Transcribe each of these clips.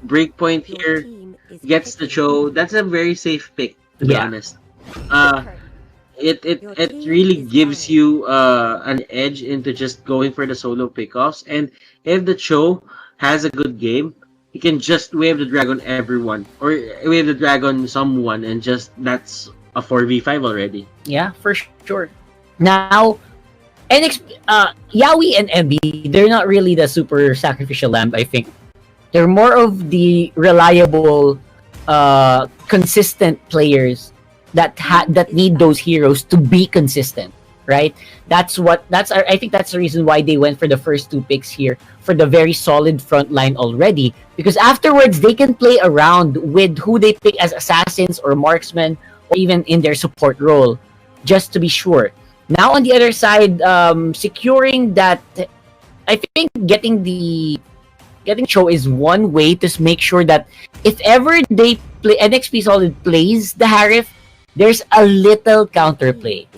Breakpoint here gets the show. That's a very safe pick, to be honest. Uh, it really gives you an edge into just going for the solo pickoffs. And if the show has a good game, you can just wave the dragon everyone or wave the dragon someone, and just that's a 4v5 already. Yeah, for sure. Now, Yaoi and MB, they're not really the super sacrificial lamb, I think. They're more of the reliable, consistent players that need those heroes to be consistent, right? I think that's the reason why they went for the first two picks here for the very solid front line already, because afterwards they can play around with who they pick as assassins or marksmen or even in their support role, just to be sure. Now on the other side, securing that, I think getting show is one way to make sure that if ever they play NXP Solid plays the Harif, there's a little counterplay.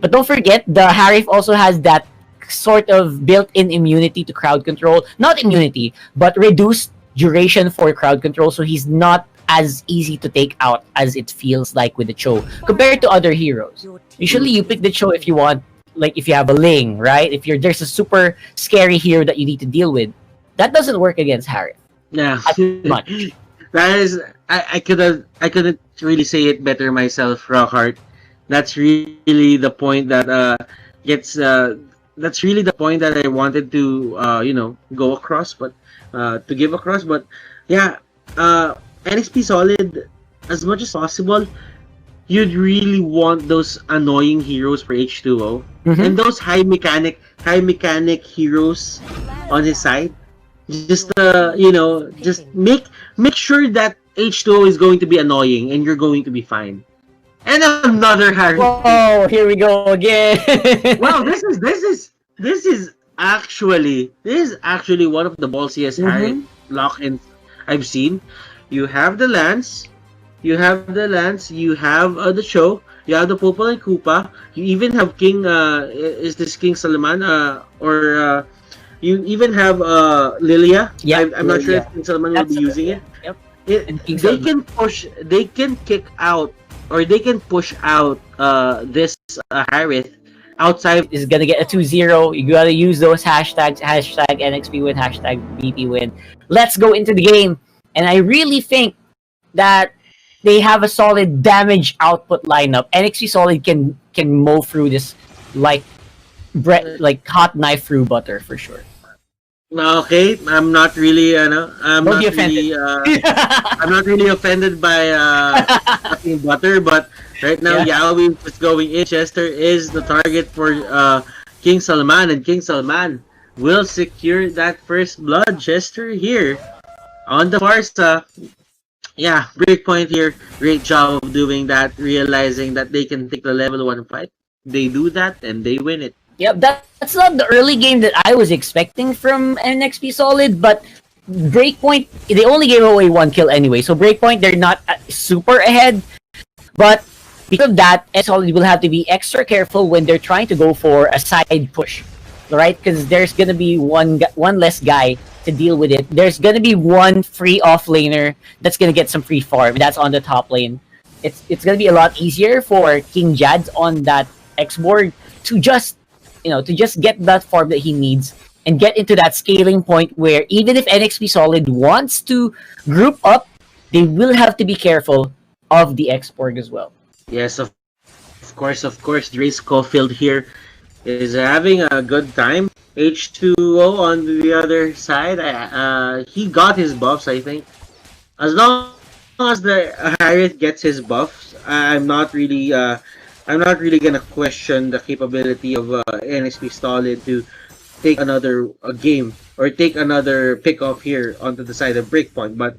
But don't forget, the Harif also has that sort of built-in immunity to crowd control. Not immunity, but reduced duration for crowd control, so he's not as easy to take out as it feels like with the Cho compared to other heroes. Usually you pick the Cho if you want, like if you have a Ling, right? If there's a super scary hero that you need to deal with. That doesn't work against Harif. Yeah. As much. That is, I couldn't really say it better myself, Rockhart. That's really the point that that's really the point that I wanted to go across, but to give across. But yeah, NXP Solid, as much as possible, you'd really want those annoying heroes for H2O, and those high mechanic heroes on his side. Just just make sure that H2O is going to be annoying and you're going to be fine. And another Harry. Whoa, here we go again. Wow, this is actually one of the ballsiest Harry lock-ins I've seen. You have the Lance, you have the Cho, you have the Popol and Koopa, you even have King is this King Salaman or you even have Lilia. Yeah, I'm not sure if King Salaman will be using it. Yep. They can kick out, or they can push out this Harith outside. Is gonna get a 2-0. You gotta use those hashtags, hashtag NXP win, hashtag BP win. Let's go into the game. And I really think that they have a solid damage output lineup. NXP Solid can mow through this like hot knife through butter for sure. Okay, I'm not really, I'm Don't not be offended. really, I'm not really offended by fucking butter, but right now Yaoi is going in. Chester is the target for King Salman, and King Salman will secure that first blood. Chester here on the Farsa. Yeah, Breakpoint here. Great job of doing that, realizing that they can take the level 1 fight. They do that and they win it. Yep, that's not the early game that I was expecting from NXP Solid, but Breakpoint, they only gave away 1 kill anyway, so Breakpoint, they're not super ahead, but because of that, Solid will have to be extra careful when they're trying to go for a side push, right? Because there's gonna be one less guy to deal with it. There's gonna be one free offlaner that's gonna get some free farm, that's on the top lane. It's gonna be a lot easier for King Jads on that X board to just get that farm that he needs and get into that scaling point where even if NXP Solid wants to group up, they will have to be careful of the X-Borg as well. Yes, of course. Dre Schofield here is having a good time. H2O on the other side, he got his buffs, I think. As long as the Harith gets his buffs, I'm not really gonna question the capability of NXP Solid to take another game or take another pick off here onto the side of Breakpoint. But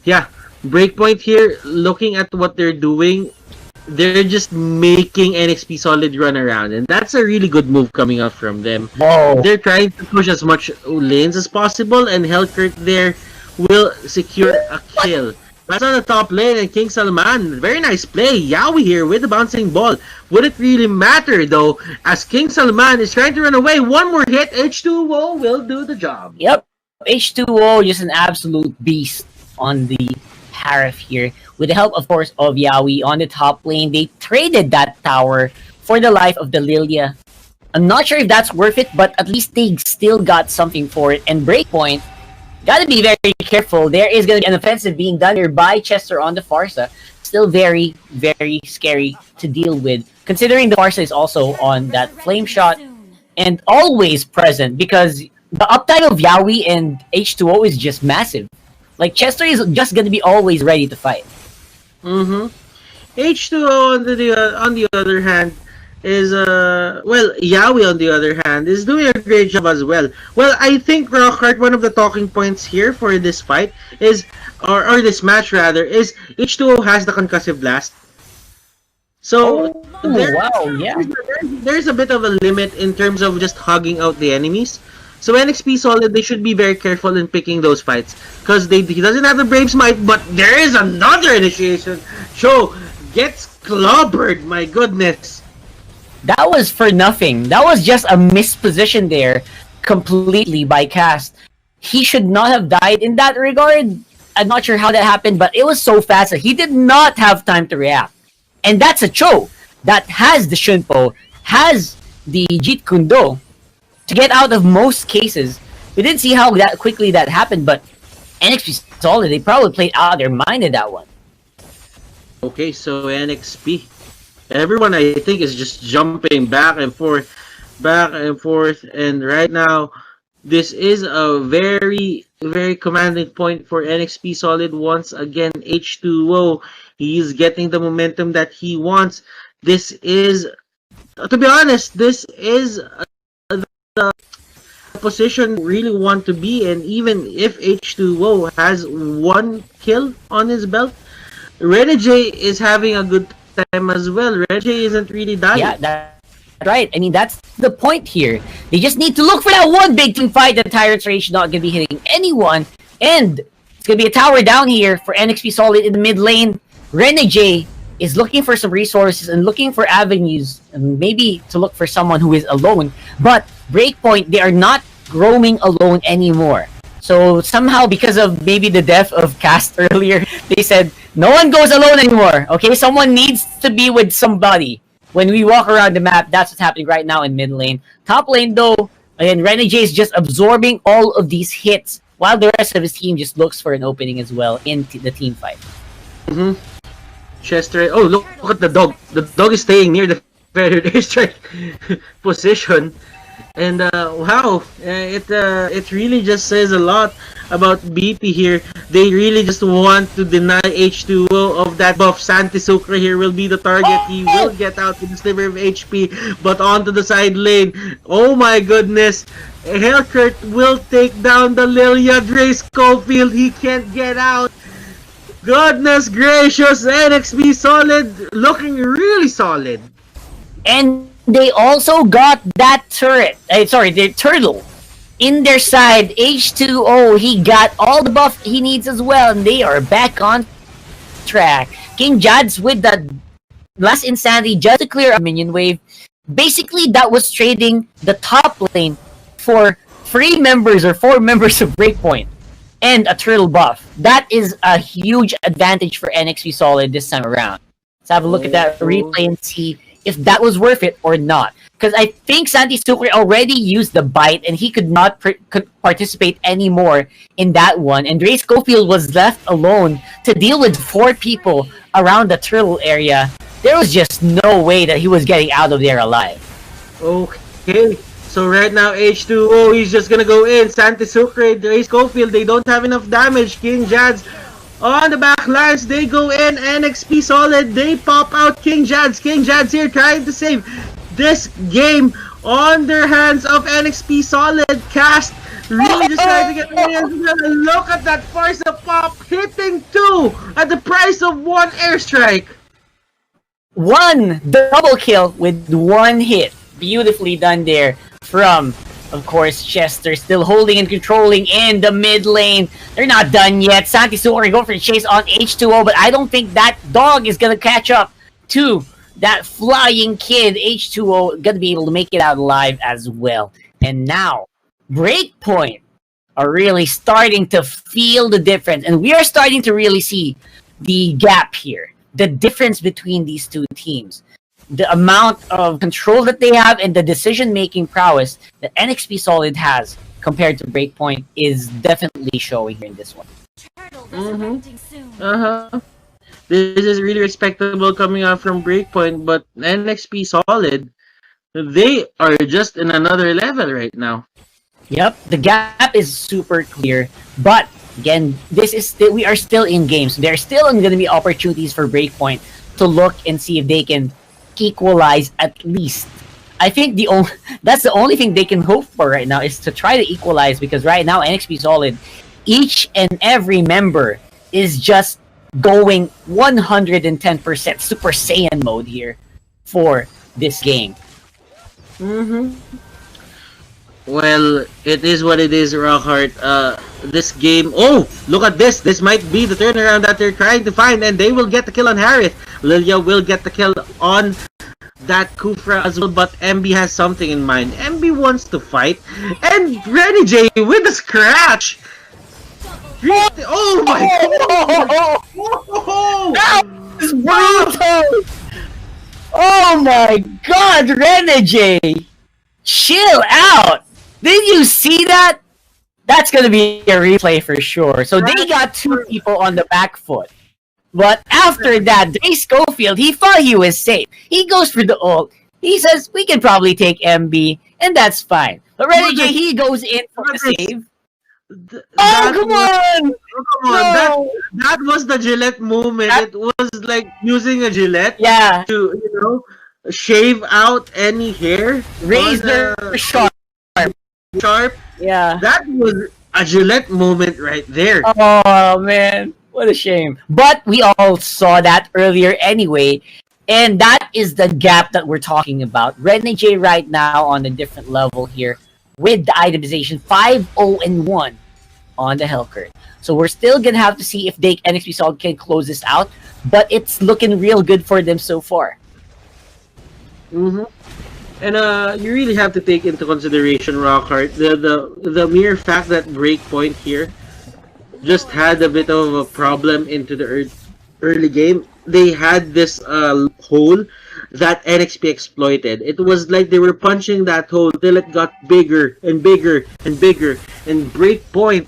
yeah, Breakpoint here, looking at what they're doing, they're just making NXP Solid run around, and that's a really good move coming out from them. Whoa. They're trying to push as much lanes as possible, and Hellkurt there will secure a kill. That's on the top lane, and King Salman, very nice play. Yaoi here with the bouncing ball. Would it really matter though, as King Salman is trying to run away? One more hit, H2O will do the job. Yep. H2O just an absolute beast on the Harif here. With the help, of course, of Yawi on the top lane, they traded that tower for the life of the Lilia. I'm not sure if that's worth it, but at least they still got something for it. And Breakpoint, gotta be very careful. There is gonna be an offensive being done here by Chester on the Farsa. Still very, very scary to deal with, considering the Farsa is also on that flame shot and always present because the uptime of Yawi and H2O is just massive. Like, Chester is just gonna be always ready to fight. Mm-hmm. H2O on the other hand is well, Yawi on the other hand is doing a great job as well. Well, I think Rockhart, one of the talking points here for this fight is or this match rather is H2O has the concussive blast. So there's a bit of a limit in terms of just hugging out the enemies. So NXP Solid, they should be very careful in picking those fights because he doesn't have the Brave Smite, but there is another initiation. Show gets clobbered. My goodness. That was for nothing. That was just a misposition there completely by Cast. He should not have died in that regard. I'm not sure how that happened, but it was so fast that he did not have time to react. And that's a Cho that has the Shunpo, has the Jeet Kune Do to get out of most cases. We didn't see how that quickly that happened, but NXP Solid, they probably played out of their mind in that one. Okay, so NXP. Everyone, I think, is just jumping back and forth, and right now, this is a very, very commanding point for NXP Solid. Once again, H2O, he's getting the momentum that he wants. This is, to be honest, this is the position really want to be in. Even if H2O has one kill on his belt, Renegade is having a good time as well. Renegade isn't really dying. Yeah, that's right. I mean, that's the point here. They just need to look for that one big team fight. The Tyrant's Rage not going to be hitting anyone. And it's going to be a tower down here for NXP Solid in the mid lane. Renegade is looking for some resources and looking for avenues, and maybe to look for someone who is alone. But Breakpoint, they are not roaming alone anymore. So somehow, because of maybe the death of Cast earlier, they said, no one goes alone anymore, okay? Someone needs to be with somebody. When we walk around the map, that's what's happening right now in mid lane. Top lane, though, again, Renegade is just absorbing all of these hits, while the rest of his team just looks for an opening as well in the team fight. Mm-hmm. Chester, oh, look at the dog. The dog is staying near the feathered airstrike position. And wow, it really just says a lot about BP here. They really just want to deny H2O of that buff. Santi Sucre here will be the target. He will get out with the sliver of HP, but onto the side lane. Oh my goodness. Hellkurt will take down the Lilia. Dre Schofield, he can't get out. Goodness gracious, NXP Solid looking really solid. And they also got that turret, the turtle in their side. H2O, he got all the buff he needs as well, and they are back on track. King Jads with that last insanity just to clear a minion wave. Basically, that was trading the top lane for 4 members of Breakpoint and a turtle buff. That is a huge advantage for NXP Solid this time around. Let's have a look at that replay and see if that was worth it or not. Because I think Santi Sucre already used the bite and he could not participate anymore in that one. And Dre Schofield was left alone to deal with 4 people around the turtle area. There was just no way that he was getting out of there alive. Okay, so right now H2O, he's just gonna go in. Santi Sucre, Dre Schofield, they don't have enough damage. King Jads on the back lines, they go in. NXP Solid, they pop out King Jads. King Jads here trying to save this game on their hands of NXP Solid. Cast really just trying to get away as well. Look at that Farsa pop, hitting 2 at the price of 1 airstrike. 1 double kill with 1 hit. Beautifully done there from, of course, Chester, still holding and controlling in the mid lane. They're not done yet. Santi Sucre going for the chase on H2O, but I don't think that dog is gonna catch up to that flying kid. H2O gonna be able to make it out alive as well. And now, Breakpoint are really starting to feel the difference. And we are starting to really see the gap here, the difference between these two teams. The amount of control that they have and the decision-making prowess that NXP Solid has compared to Breakpoint is definitely showing here in this one. This is really respectable coming out from Breakpoint, but NXP Solid, they are just in another level right now. Yep, the gap is super clear, but again, we are still in games. There are still going to be opportunities for Breakpoint to look and see if they can equalize at least. I think that's the only thing they can hope for right now is to try to equalize, because right now NXP Solid, each and every member is just going 110% Super Saiyan mode here for this game. Well, it is what it is, Rockheart. This game... Oh! Look at this! This might be the turnaround that they're trying to find, and they will get the kill on Harith. Lilia will get the kill on that Kufra as well, but MB has something in mind. MB wants to fight, and Renny J with a scratch! Oh my god! That was brutal! Oh my god, Renegade! Chill out! Did you see that? That's gonna be a replay for sure. So they got two people on the back foot. But after that, Dre Schofield, he thought he was safe. He goes for the ult. He says, we can probably take MB, and that's fine. But Renegade, he goes in for the save. Come on! No. That was the Gillette moment. It was like using a Gillette to, shave out any hair. Razor sharp. Yeah. That was a Gillette moment right there. Oh, man. What a shame. But we all saw that earlier anyway. And that is the gap that we're talking about. Renegade right now on a different level here with the itemization 5-0-1 on the Hellcurt. So we're still gonna have to see if NXP Solid can close this out, but it's looking real good for them so far. And you really have to take into consideration, Rockheart, the mere fact that Breakpoint here just had a bit of a problem into the early game. They had this hole that NXP exploited. It was like they were punching that hole till it got bigger and bigger and bigger. And Breakpoint,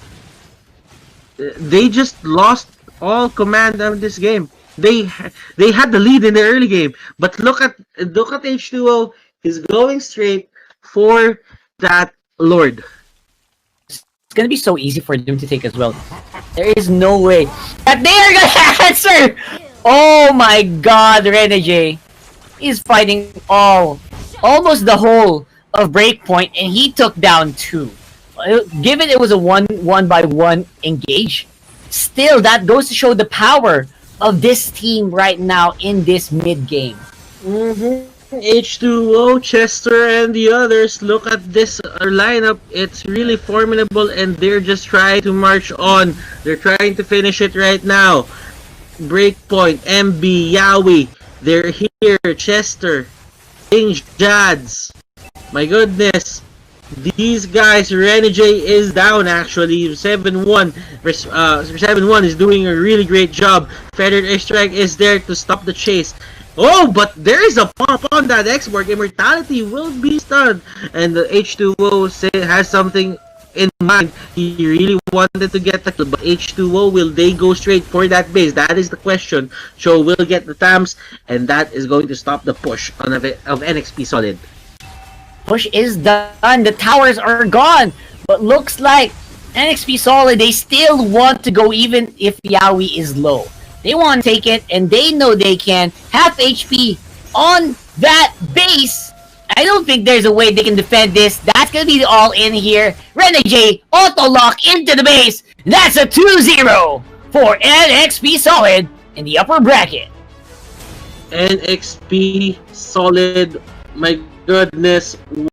they just lost all command of this game. They had the lead in the early game, but look at H2O. He's going straight for that Lord. It's gonna be so easy for them to take as well. There is no way that they are gonna answer. Oh my God, Renegade is fighting almost the whole of Breakpoint, and he took down 2. Given it was a one by one engage, still that goes to show the power of this team right now in this mid game. H2O, Chester, and the others, look at this lineup. It's really formidable, and they're just trying to march on. They're trying to finish it right now. Breakpoint, MB, Yowie, they're here. Chester, King Jads. My goodness. These guys, Renegade is down actually. 7-1. 7-1 is doing a really great job. Feathered Airstrike is there to stop the chase. Oh, but there is a pump on that export. Immortality will be stunned. And the H2O has something in mind. He really wanted to get the kill, but H2O, will they go straight for that base? That is the question. Cho will get the TAMs, and that is going to stop the push of NXP Solid. Push is done. The towers are gone. But looks like NXP Solid, they still want to go even if Yowie is low. They want to take it, and they know they can. Half HP on that base. I don't think there's a way they can defend this. That's going to be all in here. Renegade auto-lock into the base. That's a 2-0 for NXP Solid in the upper bracket. NXP Solid, my goodness,